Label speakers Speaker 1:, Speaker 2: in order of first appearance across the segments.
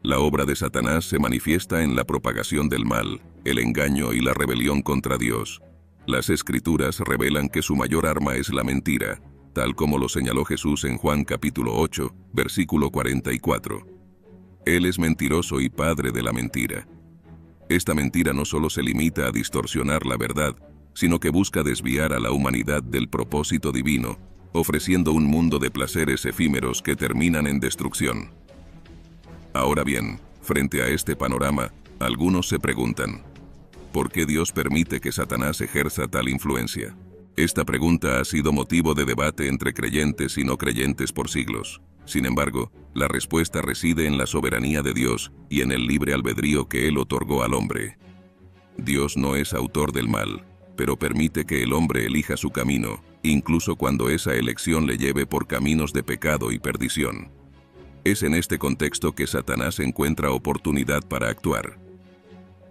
Speaker 1: La obra de Satanás se manifiesta en la propagación del mal, el engaño y la rebelión contra Dios. Las Escrituras revelan que su mayor arma es la mentira, tal como lo señaló Jesús en Juan capítulo 8, versículo 44. Él es mentiroso y padre de la mentira. Esta mentira no solo se limita a distorsionar la verdad, sino que busca desviar a la humanidad del propósito divino, ofreciendo un mundo de placeres efímeros que terminan en destrucción. Ahora bien, frente a este panorama, algunos se preguntan, ¿por qué Dios permite que Satanás ejerza tal influencia? Esta pregunta ha sido motivo de debate entre creyentes y no creyentes por siglos. Sin embargo, la respuesta reside en la soberanía de Dios y en el libre albedrío que Él otorgó al hombre. Dios no es autor del mal, pero permite que el hombre elija su camino, incluso cuando esa elección le lleve por caminos de pecado y perdición. Es en este contexto que Satanás encuentra oportunidad para actuar.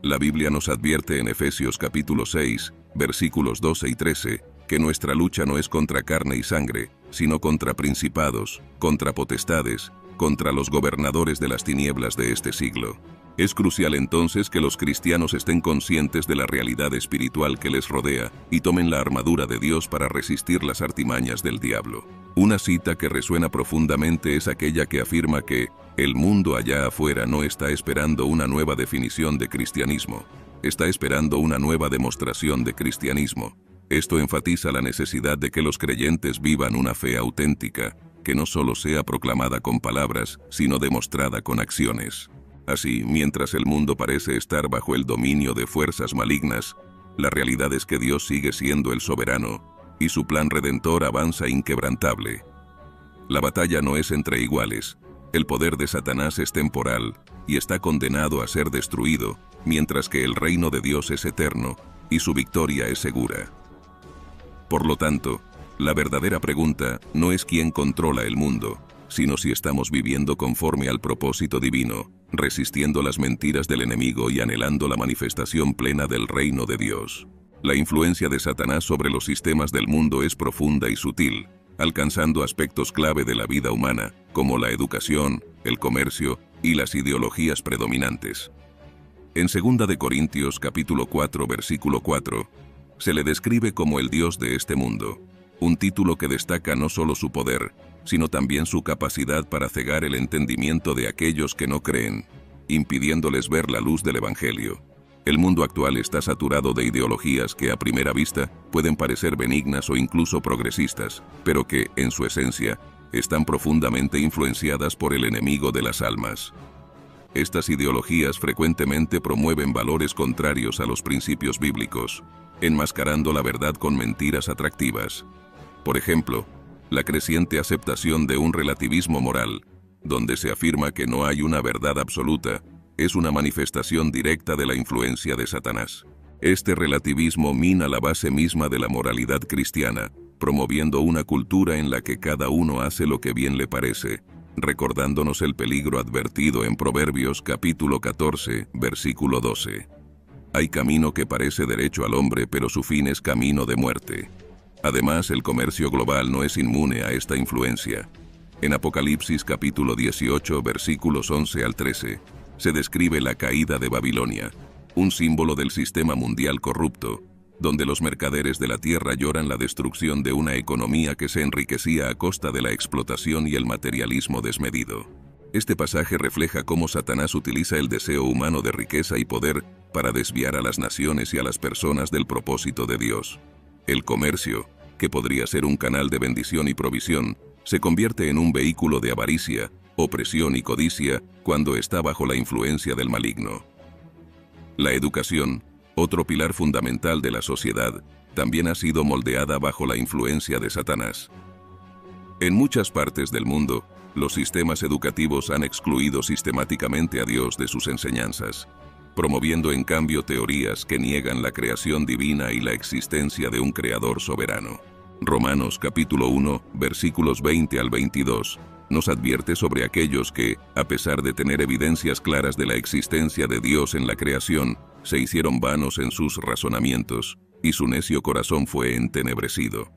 Speaker 1: La Biblia nos advierte en Efesios capítulo 6, versículos 12 y 13, que nuestra lucha no es contra carne y sangre, sino contra principados, contra potestades, contra los gobernadores de las tinieblas de este siglo. Es crucial entonces que los cristianos estén conscientes de la realidad espiritual que les rodea y tomen la armadura de Dios para resistir las artimañas del diablo. Una cita que resuena profundamente es aquella que afirma que el mundo allá afuera no está esperando una nueva definición de cristianismo, está esperando una nueva demostración de cristianismo. Esto enfatiza la necesidad de que los creyentes vivan una fe auténtica, que no solo sea proclamada con palabras, sino demostrada con acciones. Así, mientras el mundo parece estar bajo el dominio de fuerzas malignas, la realidad es que Dios sigue siendo el soberano, y su plan redentor avanza inquebrantable. La batalla no es entre iguales. El poder de Satanás es temporal, y está condenado a ser destruido, mientras que el reino de Dios es eterno, y su victoria es segura. Por lo tanto, la verdadera pregunta no es quién controla el mundo, sino si estamos viviendo conforme al propósito divino, resistiendo las mentiras del enemigo y anhelando la manifestación plena del reino de Dios. La influencia de Satanás sobre los sistemas del mundo es profunda y sutil, alcanzando aspectos clave de la vida humana, como la educación, el comercio y las ideologías predominantes. En 2 de Corintios capítulo 4 versículo 4, se le describe como el Dios de este mundo, un título que destaca no solo su poder, sino también su capacidad para cegar el entendimiento de aquellos que no creen, impidiéndoles ver la luz del Evangelio. El mundo actual está saturado de ideologías que a primera vista pueden parecer benignas o incluso progresistas, pero que, en su esencia, están profundamente influenciadas por el enemigo de las almas. Estas ideologías frecuentemente promueven valores contrarios a los principios bíblicos, enmascarando la verdad con mentiras atractivas. Por ejemplo, la creciente aceptación de un relativismo moral, donde se afirma que no hay una verdad absoluta, es una manifestación directa de la influencia de Satanás. Este relativismo mina la base misma de la moralidad cristiana, promoviendo una cultura en la que cada uno hace lo que bien le parece, recordándonos el peligro advertido en Proverbios capítulo 14, versículo 12. Hay camino que parece derecho al hombre, pero su fin es camino de muerte. Además, el comercio global no es inmune a esta influencia. En Apocalipsis capítulo 18, versículos 11 al 13, se describe la caída de Babilonia, un símbolo del sistema mundial corrupto, donde los mercaderes de la tierra lloran la destrucción de una economía que se enriquecía a costa de la explotación y el materialismo desmedido. Este pasaje refleja cómo Satanás utiliza el deseo humano de riqueza y poder para desviar a las naciones y a las personas del propósito de Dios. El comercio, que podría ser un canal de bendición y provisión, se convierte en un vehículo de avaricia, opresión y codicia cuando está bajo la influencia del maligno. La educación, otro pilar fundamental de la sociedad, también ha sido moldeada bajo la influencia de Satanás. En muchas partes del mundo, los sistemas educativos han excluido sistemáticamente a Dios de sus enseñanzas, promoviendo en cambio teorías que niegan la creación divina y la existencia de un creador soberano. Romanos capítulo 1, versículos 20 al 22, nos advierte sobre aquellos que, a pesar de tener evidencias claras de la existencia de Dios en la creación, se hicieron vanos en sus razonamientos, y su necio corazón fue entenebrecido.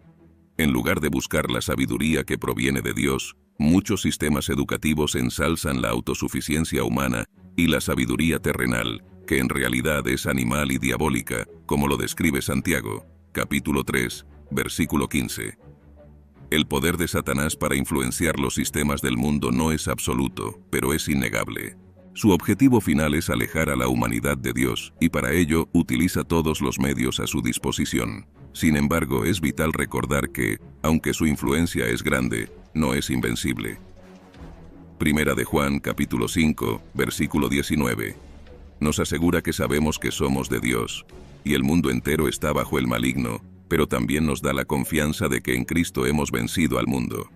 Speaker 1: En lugar de buscar la sabiduría que proviene de Dios, Muchos sistemas educativos ensalzan la autosuficiencia humana y la sabiduría terrenal, que en realidad es animal y diabólica, como lo describe Santiago, capítulo 3, versículo 15. El poder de Satanás para influenciar los sistemas del mundo no es absoluto, pero es innegable. Su objetivo final es alejar a la humanidad de Dios, y para ello utiliza todos los medios a su disposición. Sin embargo, es vital recordar que, aunque su influencia es grande, no es invencible. Primera de Juan, capítulo 5, versículo 19. Nos asegura que sabemos que somos de Dios, y el mundo entero está bajo el maligno, pero también nos da la confianza de que en Cristo hemos vencido al mundo.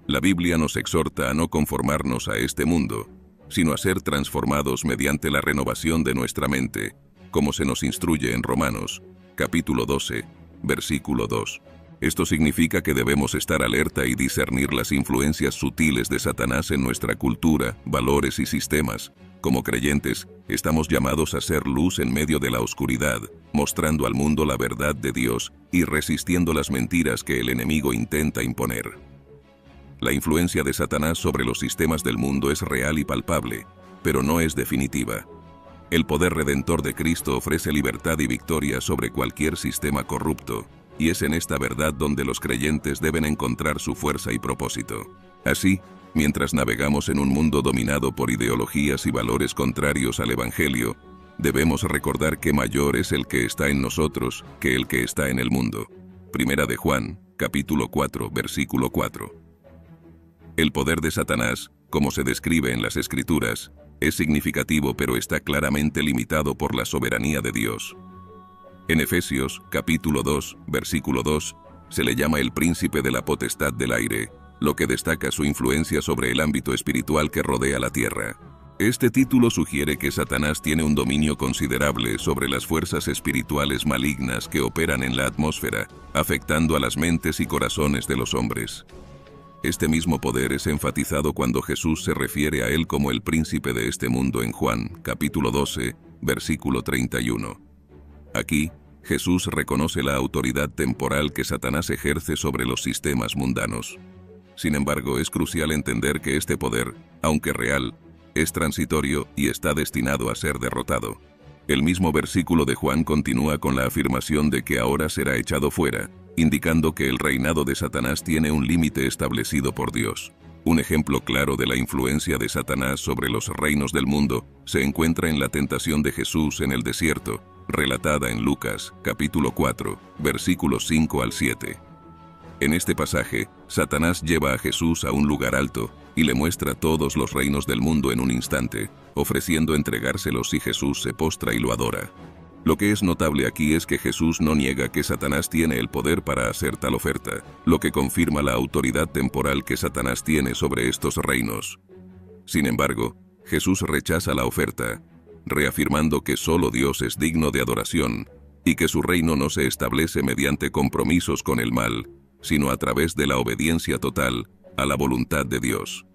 Speaker 1: La Biblia nos exhorta a no conformarnos a este mundo, sino a ser transformados mediante la renovación de nuestra mente, como se nos instruye en Romanos, capítulo 12, versículo 2. Esto significa que debemos estar alerta y discernir las influencias sutiles de Satanás en nuestra cultura, valores y sistemas. Como creyentes, estamos llamados a ser luz en medio de la oscuridad, mostrando al mundo la verdad de Dios y resistiendo las mentiras que el enemigo intenta imponer. La influencia de Satanás sobre los sistemas del mundo es real y palpable, pero no es definitiva. El poder redentor de Cristo ofrece libertad y victoria sobre cualquier sistema corrupto, y es en esta verdad donde los creyentes deben encontrar su fuerza y propósito. Así, mientras navegamos en un mundo dominado por ideologías y valores contrarios al Evangelio, debemos recordar que mayor es el que está en nosotros que el que está en el mundo. Primera de Juan, capítulo 4, versículo 4. El poder de Satanás, como se describe en las Escrituras, es significativo pero está claramente limitado por la soberanía de Dios. En Efesios, capítulo 2, versículo 2, se le llama el príncipe de la potestad del aire, lo que destaca su influencia sobre el ámbito espiritual que rodea la tierra. Este título sugiere que Satanás tiene un dominio considerable sobre las fuerzas espirituales malignas que operan en la atmósfera, afectando a las mentes y corazones de los hombres. Este mismo poder es enfatizado cuando Jesús se refiere a él como el príncipe de este mundo en Juan, capítulo 12, versículo 31. Aquí, Jesús reconoce la autoridad temporal que Satanás ejerce sobre los sistemas mundanos. Sin embargo, es crucial entender que este poder, aunque real, es transitorio y está destinado a ser derrotado. El mismo versículo de Juan continúa con la afirmación de que ahora será echado fuera, indicando que el reinado de Satanás tiene un límite establecido por Dios. Un ejemplo claro de la influencia de Satanás sobre los reinos del mundo se encuentra en la tentación de Jesús en el desierto, relatada en Lucas, capítulo 4, versículos 5 al 7. En este pasaje, Satanás lleva a Jesús a un lugar alto y le muestra todos los reinos del mundo en un instante, ofreciendo entregárselos si Jesús se postra y lo adora. Lo que es notable aquí es que Jesús no niega que Satanás tiene el poder para hacer tal oferta, lo que confirma la autoridad temporal que Satanás tiene sobre estos reinos. Sin embargo, Jesús rechaza la oferta, reafirmando que solo Dios es digno de adoración, y que su reino no se establece mediante compromisos con el mal, sino a través de la obediencia total a la voluntad de Dios.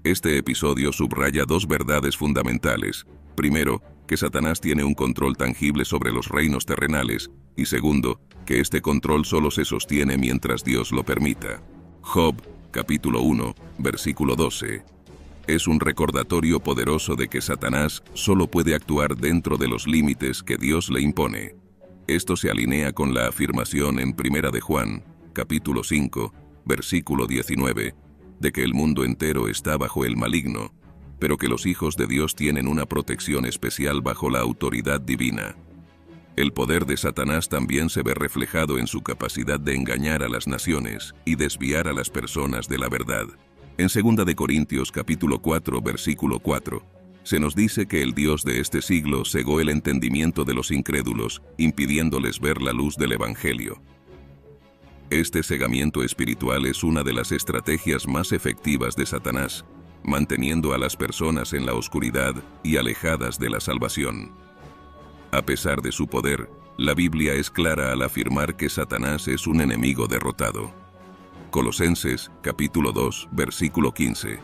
Speaker 1: Este episodio subraya dos verdades fundamentales. Primero, que Satanás tiene un control tangible sobre los reinos terrenales, y segundo, que este control solo se sostiene mientras Dios lo permita. Job, capítulo 1, versículo 12. Es un recordatorio poderoso de que Satanás solo puede actuar dentro de los límites que Dios le impone. Esto se alinea con la afirmación en Primera de Juan, capítulo 5, versículo 19, de que el mundo entero está bajo el maligno, pero que los hijos de Dios tienen una protección especial bajo la autoridad divina. El poder de Satanás también se ve reflejado en su capacidad de engañar a las naciones y desviar a las personas de la verdad. En 2 de Corintios capítulo 4, versículo 4, se nos dice que el Dios de este siglo cegó el entendimiento de los incrédulos, impidiéndoles ver la luz del Evangelio. Este cegamiento espiritual es una de las estrategias más efectivas de Satanás, manteniendo a las personas en la oscuridad y alejadas de la salvación. A pesar de su poder, la Biblia es clara al afirmar que Satanás es un enemigo derrotado. Colosenses, capítulo 2, versículo 15.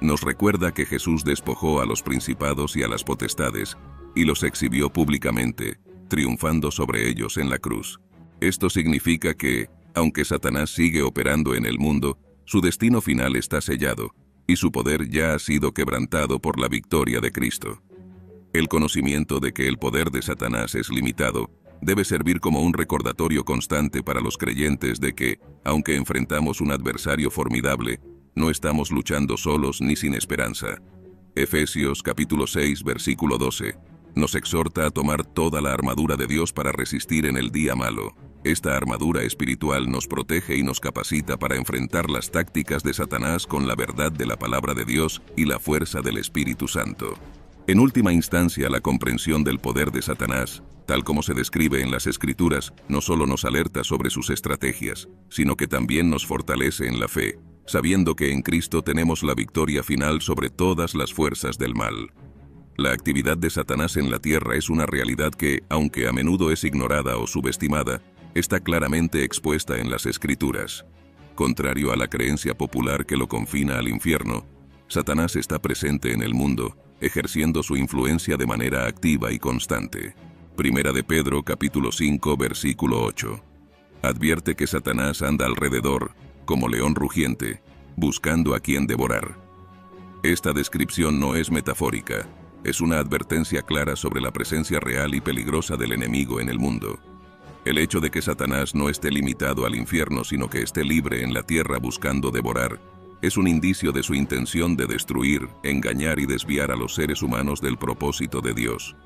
Speaker 1: Nos recuerda que Jesús despojó a los principados y a las potestades, y los exhibió públicamente, triunfando sobre ellos en la cruz. Esto significa que, aunque Satanás sigue operando en el mundo, Su destino final está sellado, y su poder ya ha sido quebrantado por la victoria de Cristo. El conocimiento de que el poder de Satanás es limitado debe servir como un recordatorio constante para los creyentes de que, aunque enfrentamos un adversario formidable, no estamos luchando solos ni sin esperanza. Efesios capítulo 6, versículo 12, nos exhorta a tomar toda la armadura de Dios para resistir en el día malo. Esta armadura espiritual nos protege y nos capacita para enfrentar las tácticas de Satanás con la verdad de la palabra de Dios y la fuerza del Espíritu Santo. En última instancia, la comprensión del poder de Satanás, tal como se describe en las Escrituras, no solo nos alerta sobre sus estrategias, sino que también nos fortalece en la fe, sabiendo que en Cristo tenemos la victoria final sobre todas las fuerzas del mal. La actividad de Satanás en la tierra es una realidad que, aunque a menudo es ignorada o subestimada, está claramente expuesta en las Escrituras. Contrario a la creencia popular que lo confina al infierno, Satanás está presente en el mundo, ejerciendo su influencia de manera activa y constante. Primera de Pedro capítulo 5 versículo 8. Advierte que Satanás anda alrededor, como león rugiente, buscando a quien devorar. Esta descripción no es metafórica, es una advertencia clara sobre la presencia real y peligrosa del enemigo en el mundo. El hecho de que Satanás no esté limitado al infierno, sino que esté libre en la tierra buscando devorar, es un indicio de su intención de destruir, engañar y desviar a los seres humanos del propósito de Dios.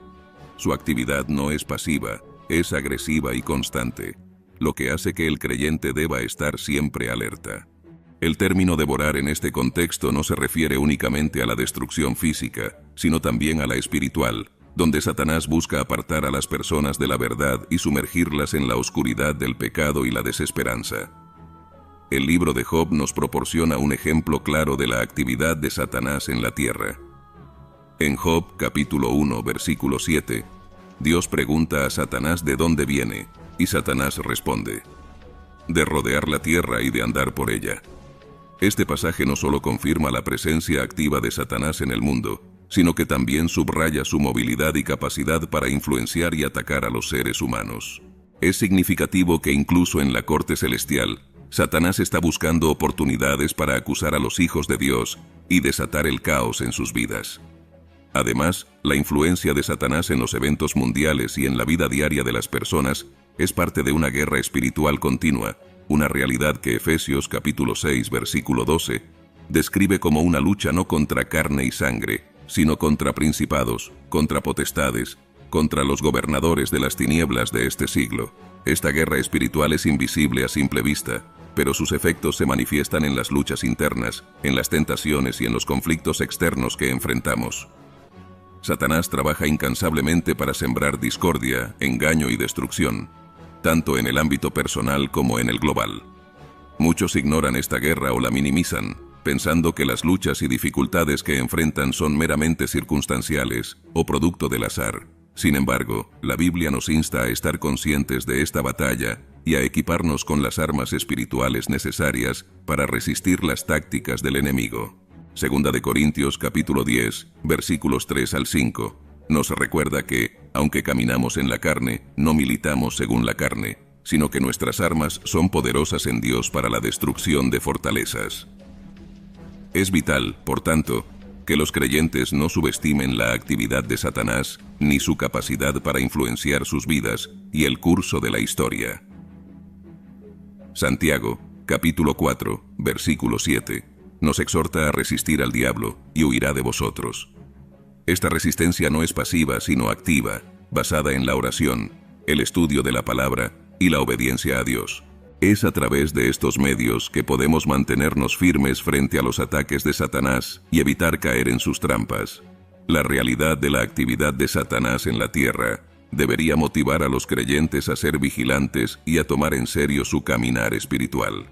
Speaker 1: Su actividad no es pasiva, es agresiva y constante, lo que hace que el creyente deba estar siempre alerta. El término devorar en este contexto no se refiere únicamente a la destrucción física, sino también a la espiritual, donde Satanás busca apartar a las personas de la verdad y sumergirlas en la oscuridad del pecado y la desesperanza. El libro de Job nos proporciona un ejemplo claro de la actividad de Satanás en la tierra. En Job capítulo 1 versículo 7, Dios pregunta a Satanás de dónde viene, y Satanás responde: de rodear la tierra y de andar por ella. Este pasaje no solo confirma la presencia activa de Satanás en el mundo, sino que también subraya su movilidad y capacidad para influenciar y atacar a los seres humanos. Es significativo que incluso en la corte celestial, Satanás está buscando oportunidades para acusar a los hijos de Dios y desatar el caos en sus vidas. Además, la influencia de Satanás en los eventos mundiales y en la vida diaria de las personas es parte de una guerra espiritual continua, una realidad que Efesios capítulo 6 versículo 12 describe como una lucha no contra carne y sangre, sino contra principados, contra potestades, contra los gobernadores de las tinieblas de este siglo. Esta guerra espiritual es invisible a simple vista, pero sus efectos se manifiestan en las luchas internas, en las tentaciones y en los conflictos externos que enfrentamos. Satanás trabaja incansablemente para sembrar discordia, engaño y destrucción, tanto en el ámbito personal como en el global. Muchos ignoran esta guerra o la minimizan, pensando que las luchas y dificultades que enfrentan son meramente circunstanciales o producto del azar. Sin embargo, la Biblia nos insta a estar conscientes de esta batalla y a equiparnos con las armas espirituales necesarias para resistir las tácticas del enemigo. Segunda de Corintios capítulo 10, versículos 3 al 5, nos recuerda que, aunque caminamos en la carne, no militamos según la carne, sino que nuestras armas son poderosas en Dios para la destrucción de fortalezas. Es vital, por tanto, que los creyentes no subestimen la actividad de Satanás ni su capacidad para influenciar sus vidas y el curso de la historia. Santiago, capítulo 4, versículo 7, nos exhorta a resistir al diablo y huirá de vosotros. Esta resistencia no es pasiva, sino activa, basada en la oración, el estudio de la palabra y la obediencia a Dios. Es a través de estos medios que podemos mantenernos firmes frente a los ataques de Satanás y evitar caer en sus trampas. La realidad de la actividad de Satanás en la tierra debería motivar a los creyentes a ser vigilantes y a tomar en serio su caminar espiritual.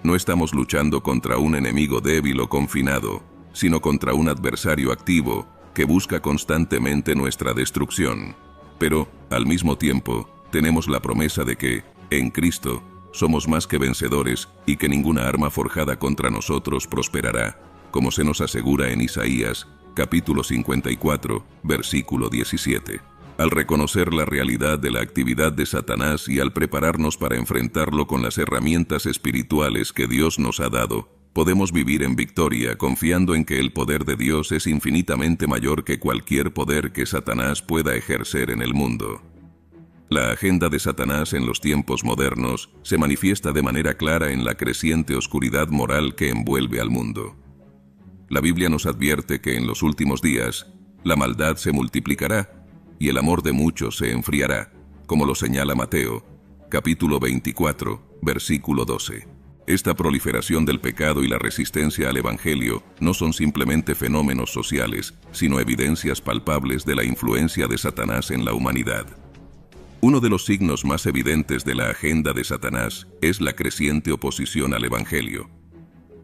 Speaker 1: No estamos luchando contra un enemigo débil o confinado, sino contra un adversario activo que busca constantemente nuestra destrucción. Pero, al mismo tiempo, tenemos la promesa de que, en Cristo, somos más que vencedores y que ninguna arma forjada contra nosotros prosperará, como se nos asegura en Isaías, capítulo 54, versículo 17. Al reconocer la realidad de la actividad de Satanás y al prepararnos para enfrentarlo con las herramientas espirituales que Dios nos ha dado, Podemos vivir en victoria confiando en que el poder de Dios es infinitamente mayor que cualquier poder que Satanás pueda ejercer en el mundo. La agenda de Satanás en los tiempos modernos se manifiesta de manera clara en la creciente oscuridad moral que envuelve al mundo. La Biblia nos advierte que en los últimos días, la maldad se multiplicará y el amor de muchos se enfriará, como lo señala Mateo, capítulo 24, versículo 12. Esta proliferación del pecado y la resistencia al Evangelio no son simplemente fenómenos sociales, sino evidencias palpables de la influencia de Satanás en la humanidad. Uno de los signos más evidentes de la agenda de Satanás es la creciente oposición al Evangelio.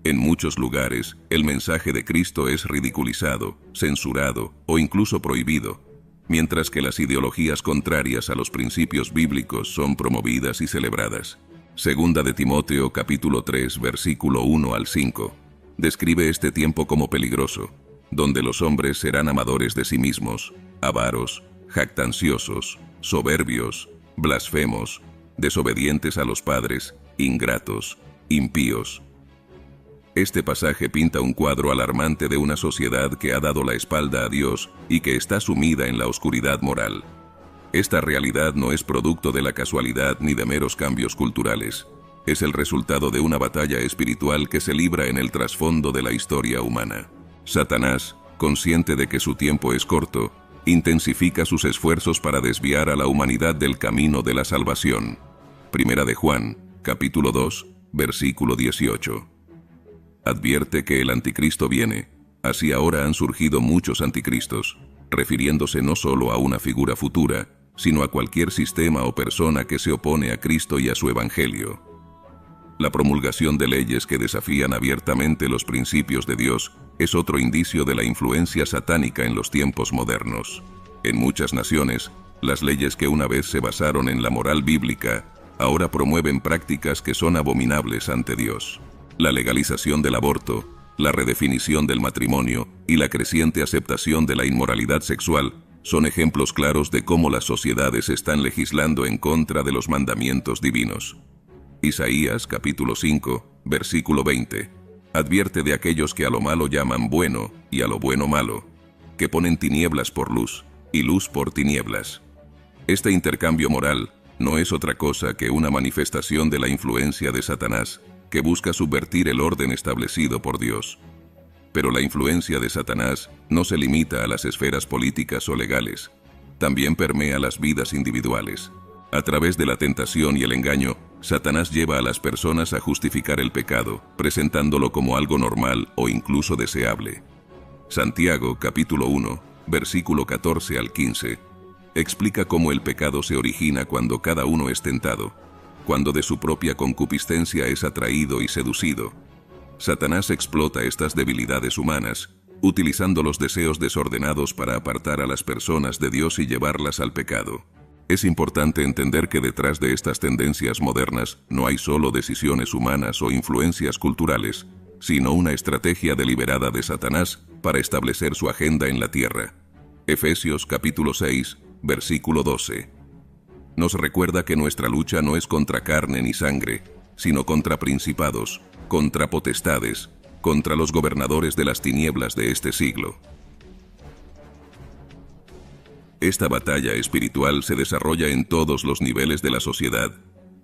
Speaker 1: En muchos lugares, el mensaje de Cristo es ridiculizado, censurado o incluso prohibido, mientras que las ideologías contrarias a los principios bíblicos son promovidas y celebradas. Segunda de Timoteo capítulo 3 versículo 1 al 5 describe este tiempo como peligroso, donde los hombres serán amadores de sí mismos, avaros, jactanciosos, soberbios, blasfemos, desobedientes a los padres, ingratos, impíos. Este pasaje pinta un cuadro alarmante de una sociedad que ha dado la espalda a Dios y que está sumida en la oscuridad moral. Esta realidad no es producto de la casualidad ni de meros cambios culturales. Es el resultado de una batalla espiritual que se libra en el trasfondo de la historia humana. Satanás, consciente de que su tiempo es corto, intensifica sus esfuerzos para desviar a la humanidad del camino de la salvación. Primera de Juan, capítulo 2, versículo 18. Advierte que el anticristo viene. Así ahora han surgido muchos anticristos, refiriéndose no solo a una figura futura, sino a cualquier sistema o persona que se opone a Cristo y a su Evangelio. La promulgación de leyes que desafían abiertamente los principios de Dios es otro indicio de la influencia satánica en los tiempos modernos. En muchas naciones, las leyes que una vez se basaron en la moral bíblica, ahora promueven prácticas que son abominables ante Dios. La legalización del aborto, la redefinición del matrimonio y la creciente aceptación de la inmoralidad sexual son ejemplos claros de cómo las sociedades están legislando en contra de los mandamientos divinos. Isaías capítulo 5, versículo 20, advierte de aquellos que a lo malo llaman bueno y a lo bueno malo, que ponen tinieblas por luz y luz por tinieblas. Este intercambio moral no es otra cosa que una manifestación de la influencia de Satanás, que busca subvertir el orden establecido por Dios. Pero la influencia de Satanás no se limita a las esferas políticas o legales, también permea las vidas individuales. A través de la tentación y el engaño, Satanás lleva a las personas a justificar el pecado, presentándolo como algo normal o incluso deseable. Santiago, capítulo 1, versículo 14 al 15, explica cómo el pecado se origina cuando cada uno es tentado, cuando de su propia concupiscencia es atraído y seducido. Satanás explota estas debilidades humanas, utilizando los deseos desordenados para apartar a las personas de Dios y llevarlas al pecado. Es importante entender que detrás de estas tendencias modernas no hay solo decisiones humanas o influencias culturales, sino una estrategia deliberada de Satanás para establecer su agenda en la tierra. Efesios capítulo 6, versículo 12. Nos recuerda que nuestra lucha no es contra carne ni sangre, sino contra principados, contra potestades, contra los gobernadores de las tinieblas de este siglo. Esta batalla espiritual se desarrolla en todos los niveles de la sociedad,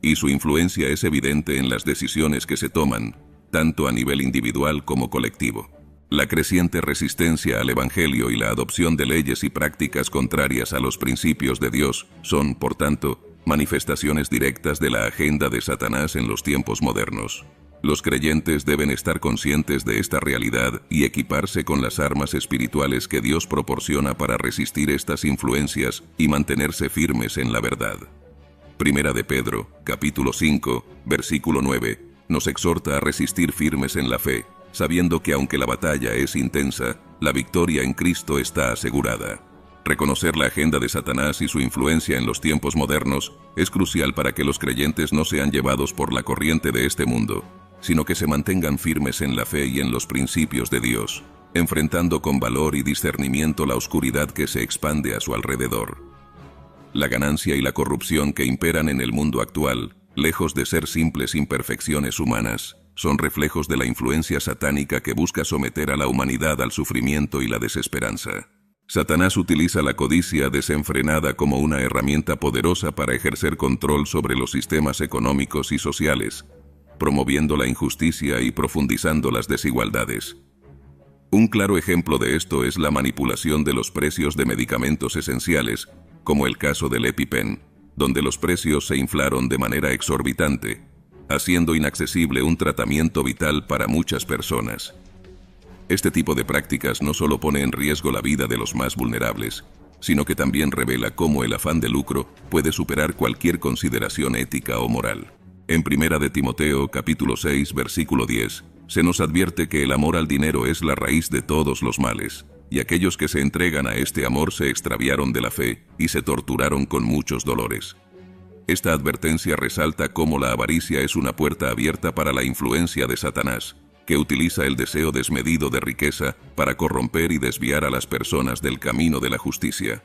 Speaker 1: y su influencia es evidente en las decisiones que se toman, tanto a nivel individual como colectivo. La creciente resistencia al Evangelio y la adopción de leyes y prácticas contrarias a los principios de Dios son, por tanto, manifestaciones directas de la agenda de Satanás en los tiempos modernos. Los creyentes deben estar conscientes de esta realidad y equiparse con las armas espirituales que Dios proporciona para resistir estas influencias y mantenerse firmes en la verdad. Primera de Pedro, capítulo 5, versículo 9, nos exhorta a resistir firmes en la fe, sabiendo que aunque la batalla es intensa, la victoria en Cristo está asegurada. Reconocer la agenda de Satanás y su influencia en los tiempos modernos es crucial para que los creyentes no sean llevados por la corriente de este mundo, sino que se mantengan firmes en la fe y en los principios de Dios, enfrentando con valor y discernimiento la oscuridad que se expande a su alrededor. La ganancia y la corrupción que imperan en el mundo actual, lejos de ser simples imperfecciones humanas, son reflejos de la influencia satánica que busca someter a la humanidad al sufrimiento y la desesperanza. Satanás utiliza la codicia desenfrenada como una herramienta poderosa para ejercer control sobre los sistemas económicos y sociales, promoviendo la injusticia y profundizando las desigualdades. Un claro ejemplo de esto es la manipulación de los precios de medicamentos esenciales, como el caso del EpiPen, donde los precios se inflaron de manera exorbitante, haciendo inaccesible un tratamiento vital para muchas personas. Este tipo de prácticas no solo pone en riesgo la vida de los más vulnerables, sino que también revela cómo el afán de lucro puede superar cualquier consideración ética o moral. En 1 de Timoteo, capítulo 6, versículo 10, se nos advierte que el amor al dinero es la raíz de todos los males, y aquellos que se entregan a este amor se extraviaron de la fe y se torturaron con muchos dolores. Esta advertencia resalta cómo la avaricia es una puerta abierta para la influencia de Satanás, que utiliza el deseo desmedido de riqueza para corromper y desviar a las personas del camino de la justicia.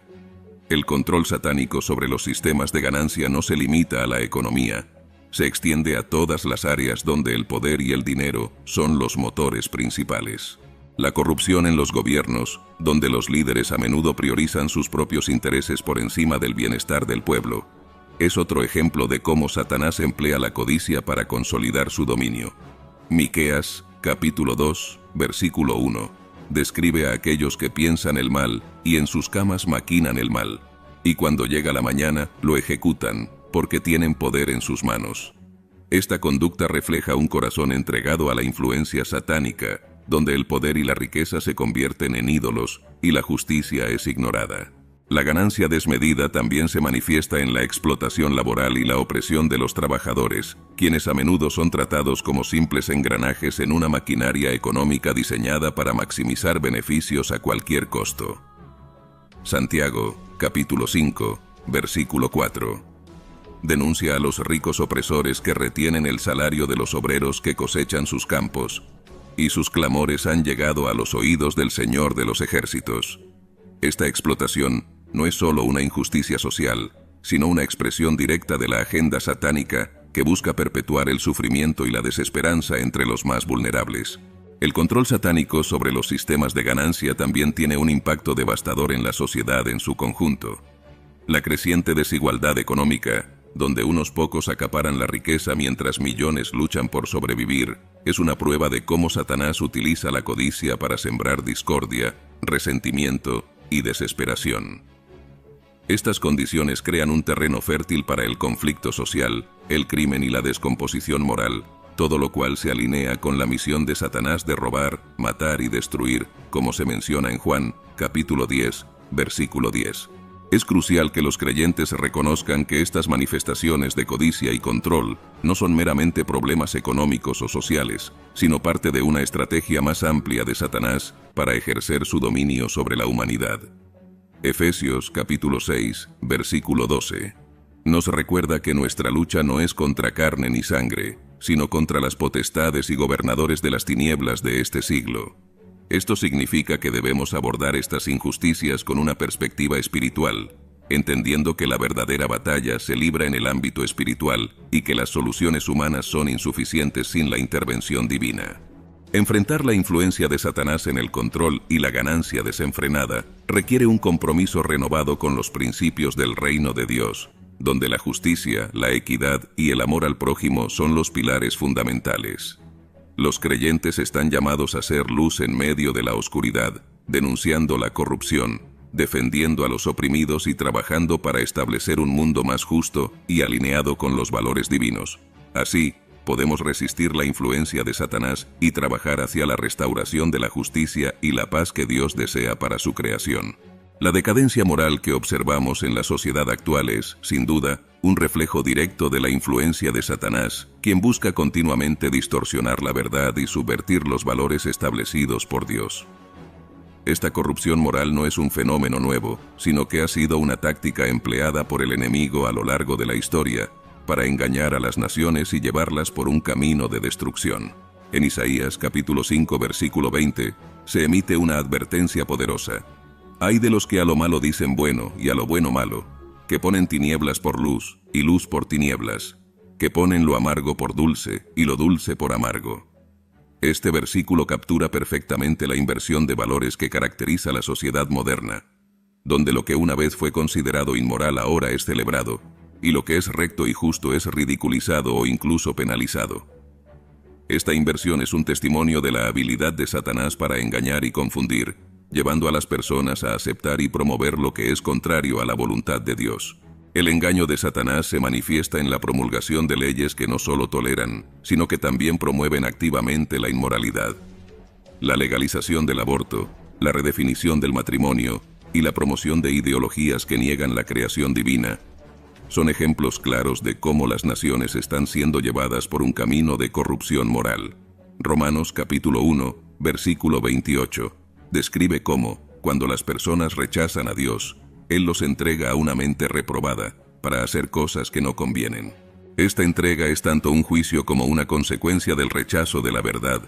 Speaker 1: El control satánico sobre los sistemas de ganancia no se limita a la economía, se extiende a todas las áreas donde el poder y el dinero son los motores principales. La corrupción en los gobiernos, donde los líderes a menudo priorizan sus propios intereses por encima del bienestar del pueblo, es otro ejemplo de cómo Satanás emplea la codicia para consolidar su dominio. Miqueas, capítulo 2, versículo 1, describe a aquellos que piensan el mal y en sus camas maquinan el mal, y cuando llega la mañana lo ejecutan, porque tienen poder en sus manos. Esta conducta refleja un corazón entregado a la influencia satánica, donde el poder y la riqueza se convierten en ídolos y la justicia es ignorada. La ganancia desmedida también se manifiesta en la explotación laboral y la opresión de los trabajadores, quienes a menudo son tratados como simples engranajes en una maquinaria económica diseñada para maximizar beneficios a cualquier costo. Santiago, capítulo 5, versículo 4. Denuncia a los ricos opresores que retienen el salario de los obreros que cosechan sus campos, y sus clamores han llegado a los oídos del Señor de los ejércitos. Esta explotación no es solo una injusticia social, sino una expresión directa de la agenda satánica que busca perpetuar el sufrimiento y la desesperanza entre los más vulnerables. El control satánico sobre los sistemas de ganancia también tiene un impacto devastador en la sociedad en su conjunto. La creciente desigualdad económica, donde unos pocos acaparan la riqueza mientras millones luchan por sobrevivir, es una prueba de cómo Satanás utiliza la codicia para sembrar discordia, resentimiento y desesperación. Estas condiciones crean un terreno fértil para el conflicto social, el crimen y la descomposición moral, todo lo cual se alinea con la misión de Satanás de robar, matar y destruir, como se menciona en Juan, capítulo 10, versículo 10. Es crucial que los creyentes reconozcan que estas manifestaciones de codicia y control no son meramente problemas económicos o sociales, sino parte de una estrategia más amplia de Satanás para ejercer su dominio sobre la humanidad. Efesios capítulo 6, versículo 12. Nos recuerda que nuestra lucha no es contra carne ni sangre, sino contra las potestades y gobernadores de las tinieblas de este siglo. Esto significa que debemos abordar estas injusticias con una perspectiva espiritual, entendiendo que la verdadera batalla se libra en el ámbito espiritual y que las soluciones humanas son insuficientes sin la intervención divina. Enfrentar la influencia de Satanás en el control y la ganancia desenfrenada requiere un compromiso renovado con los principios del reino de Dios, donde la justicia, la equidad y el amor al prójimo son los pilares fundamentales. Los creyentes están llamados a ser luz en medio de la oscuridad, denunciando la corrupción, defendiendo a los oprimidos y trabajando para establecer un mundo más justo y alineado con los valores divinos. Así, podemos resistir la influencia de Satanás y trabajar hacia la restauración de la justicia y la paz que Dios desea para su creación. La decadencia moral que observamos en la sociedad actual es, sin duda, un reflejo directo de la influencia de Satanás, quien busca continuamente distorsionar la verdad y subvertir los valores establecidos por Dios. Esta corrupción moral no es un fenómeno nuevo, sino que ha sido una táctica empleada por el enemigo a lo largo de la historia, para engañar a las naciones y llevarlas por un camino de destrucción. En Isaías capítulo 5 versículo 20, se emite una advertencia poderosa. Hay de los que a lo malo dicen bueno y a lo bueno malo, que ponen tinieblas por luz y luz por tinieblas, que ponen lo amargo por dulce y lo dulce por amargo. Este versículo captura perfectamente la inversión de valores que caracteriza la sociedad moderna, donde lo que una vez fue considerado inmoral ahora es celebrado, y lo que es recto y justo es ridiculizado o incluso penalizado. Esta inversión es un testimonio de la habilidad de Satanás para engañar y confundir, llevando a las personas a aceptar y promover lo que es contrario a la voluntad de Dios. El engaño de Satanás se manifiesta en la promulgación de leyes que no solo toleran, sino que también promueven activamente la inmoralidad. La legalización del aborto, la redefinición del matrimonio y la promoción de ideologías que niegan la creación divina son ejemplos claros de cómo las naciones están siendo llevadas por un camino de corrupción moral. Romanos capítulo 1, versículo 28, describe cómo, cuando las personas rechazan a Dios, Él los entrega a una mente reprobada para hacer cosas que no convienen. Esta entrega es tanto un juicio como una consecuencia del rechazo de la verdad,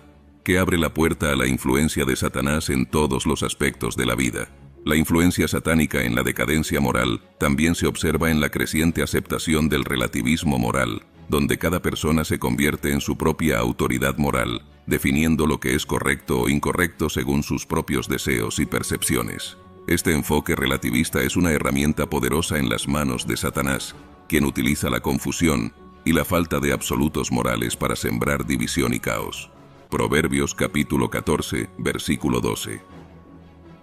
Speaker 1: que abre la puerta a la influencia de Satanás en todos los aspectos de la vida. La influencia satánica en la decadencia moral también se observa en la creciente aceptación del relativismo moral, donde cada persona se convierte en su propia autoridad moral, definiendo lo que es correcto o incorrecto según sus propios deseos y percepciones. Este enfoque relativista es una herramienta poderosa en las manos de Satanás, quien utiliza la confusión y la falta de absolutos morales para sembrar división y caos. Proverbios capítulo 14, versículo 12.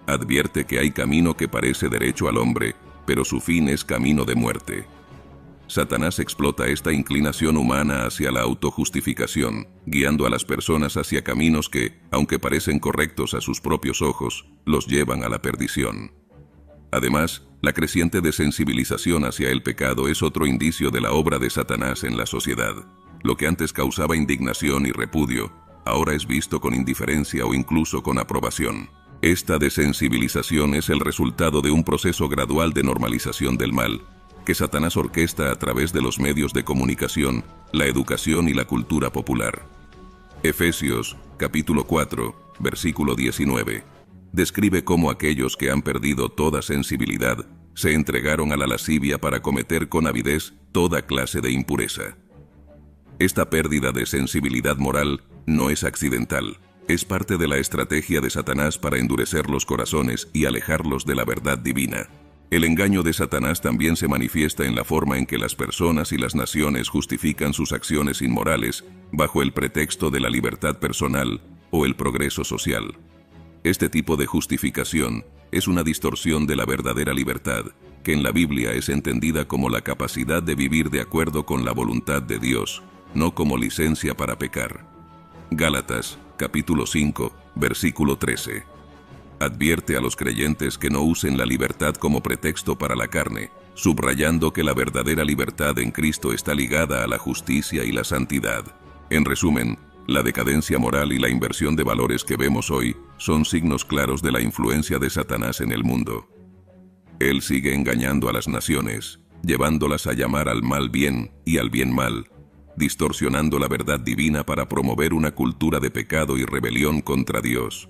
Speaker 1: Advierte que hay camino que parece derecho al hombre, pero su fin es camino de muerte. Satanás explota esta inclinación humana hacia la autojustificación, guiando a las personas hacia caminos que, aunque parecen correctos a sus propios ojos, los llevan a la perdición. Además, la creciente desensibilización hacia el pecado es otro indicio de la obra de Satanás en la sociedad. Lo que antes causaba indignación y repudio, ahora es visto con indiferencia o incluso con aprobación. Esta desensibilización es el resultado de un proceso gradual de normalización del mal, que Satanás orquesta a través de los medios de comunicación, la educación y la cultura popular. Efesios, capítulo 4, versículo 19, describe cómo aquellos que han perdido toda sensibilidad se entregaron a la lascivia para cometer con avidez toda clase de impureza. Esta pérdida de sensibilidad moral no es accidental. Es parte de la estrategia de Satanás para endurecer los corazones y alejarlos de la verdad divina. El engaño de Satanás también se manifiesta en la forma en que las personas y las naciones justifican sus acciones inmorales bajo el pretexto de la libertad personal o el progreso social. Este tipo de justificación es una distorsión de la verdadera libertad, que en la Biblia es entendida como la capacidad de vivir de acuerdo con la voluntad de Dios, no como licencia para pecar. Gálatas, capítulo 5, versículo 13. Advierte a los creyentes que no usen la libertad como pretexto para la carne, subrayando que la verdadera libertad en Cristo está ligada a la justicia y la santidad. En resumen, la decadencia moral y la inversión de valores que vemos hoy son signos claros de la influencia de Satanás en el mundo. Él sigue engañando a las naciones, llevándolas a llamar al mal bien y al bien mal, distorsionando la verdad divina para promover una cultura de pecado y rebelión contra Dios.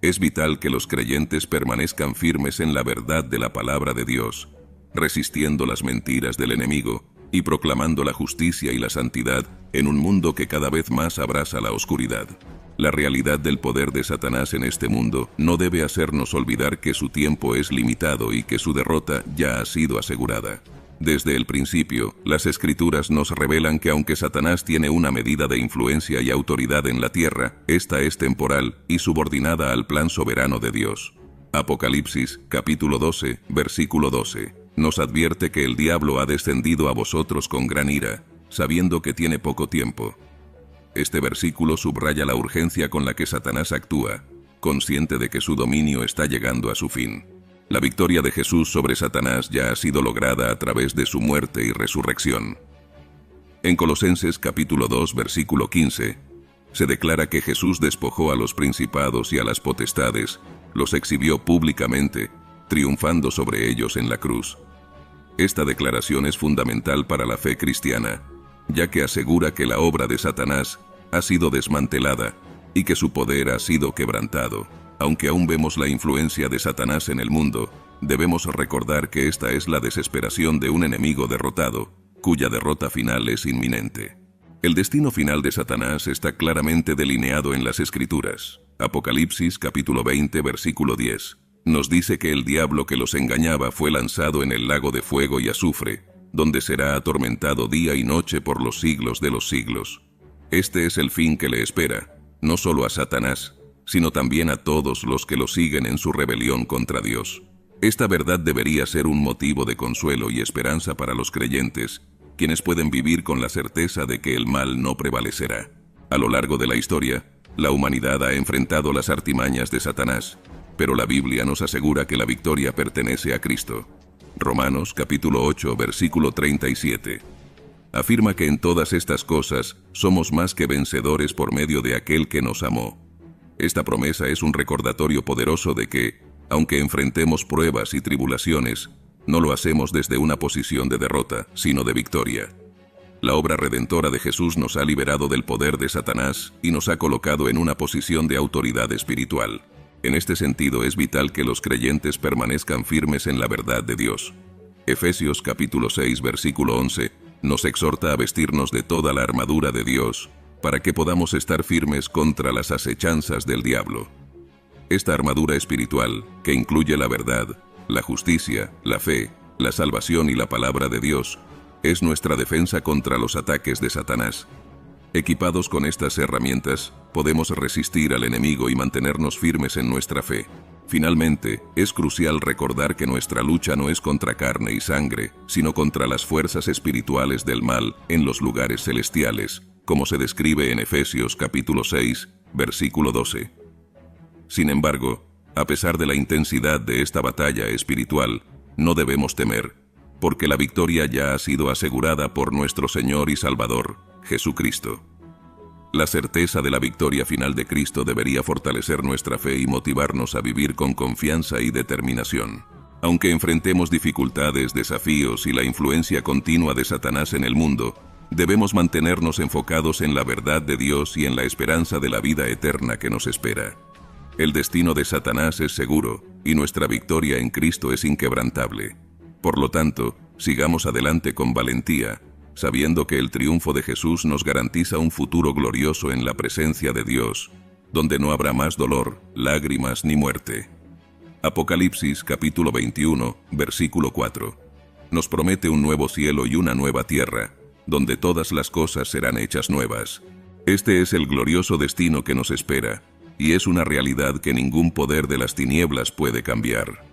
Speaker 1: Es vital que los creyentes permanezcan firmes en la verdad de la palabra de Dios, resistiendo las mentiras del enemigo y proclamando la justicia y la santidad en un mundo que cada vez más abraza la oscuridad. La realidad del poder de Satanás en este mundo no debe hacernos olvidar que su tiempo es limitado y que su derrota ya ha sido asegurada. Desde el principio, las Escrituras nos revelan que aunque Satanás tiene una medida de influencia y autoridad en la tierra, esta es temporal y subordinada al plan soberano de Dios. Apocalipsis, capítulo 12, versículo 12, nos advierte que el diablo ha descendido a vosotros con gran ira, sabiendo que tiene poco tiempo. Este versículo subraya la urgencia con la que Satanás actúa, consciente de que su dominio está llegando a su fin. La victoria de Jesús sobre Satanás ya ha sido lograda a través de su muerte y resurrección. En Colosenses capítulo 2, versículo 15, se declara que Jesús despojó a los principados y a las potestades, los exhibió públicamente, triunfando sobre ellos en la cruz. Esta declaración es fundamental para la fe cristiana, ya que asegura que la obra de Satanás ha sido desmantelada y que su poder ha sido quebrantado. Aunque aún vemos la influencia de Satanás en el mundo, debemos recordar que esta es la desesperación de un enemigo derrotado, cuya derrota final es inminente. El destino final de Satanás está claramente delineado en las Escrituras. Apocalipsis capítulo 20 versículo 10. Nos dice que el diablo que los engañaba fue lanzado en el lago de fuego y azufre, donde será atormentado día y noche por los siglos de los siglos. Este es el fin que le espera, no solo a Satanás, sino también a todos los que lo siguen en su rebelión contra Dios. Esta verdad debería ser un motivo de consuelo y esperanza para los creyentes, quienes pueden vivir con la certeza de que el mal no prevalecerá. A lo largo de la historia, la humanidad ha enfrentado las artimañas de Satanás, pero la Biblia nos asegura que la victoria pertenece a Cristo. Romanos capítulo 8 versículo 37. Afirma que en todas estas cosas somos más que vencedores por medio de aquel que nos amó. Esta promesa es un recordatorio poderoso de que, aunque enfrentemos pruebas y tribulaciones, no lo hacemos desde una posición de derrota, sino de victoria. La obra redentora de Jesús nos ha liberado del poder de Satanás y nos ha colocado en una posición de autoridad espiritual. En este sentido es vital que los creyentes permanezcan firmes en la verdad de Dios. Efesios capítulo 6 versículo 11 nos exhorta a vestirnos de toda la armadura de Dios para que podamos estar firmes contra las acechanzas del diablo. Esta armadura espiritual, que incluye la verdad, la justicia, la fe, la salvación y la palabra de Dios, es nuestra defensa contra los ataques de Satanás. Equipados con estas herramientas, podemos resistir al enemigo y mantenernos firmes en nuestra fe. Finalmente, es crucial recordar que nuestra lucha no es contra carne y sangre, sino contra las fuerzas espirituales del mal en los lugares celestiales, como se describe en Efesios capítulo 6, versículo 12. Sin embargo, a pesar de la intensidad de esta batalla espiritual, no debemos temer, porque la victoria ya ha sido asegurada por nuestro Señor y Salvador, Jesucristo. La certeza de la victoria final de Cristo debería fortalecer nuestra fe y motivarnos a vivir con confianza y determinación. Aunque enfrentemos dificultades, desafíos y la influencia continua de Satanás en el mundo, debemos mantenernos enfocados en la verdad de Dios y en la esperanza de la vida eterna que nos espera. El destino de Satanás es seguro, y nuestra victoria en Cristo es inquebrantable. Por lo tanto, sigamos adelante con valentía, sabiendo que el triunfo de Jesús nos garantiza un futuro glorioso en la presencia de Dios, donde no habrá más dolor, lágrimas ni muerte. Apocalipsis capítulo 21, versículo 4. Nos promete un nuevo cielo y una nueva tierra, donde todas las cosas serán hechas nuevas. Este es el glorioso destino que nos espera, y es una realidad que ningún poder de las tinieblas puede cambiar.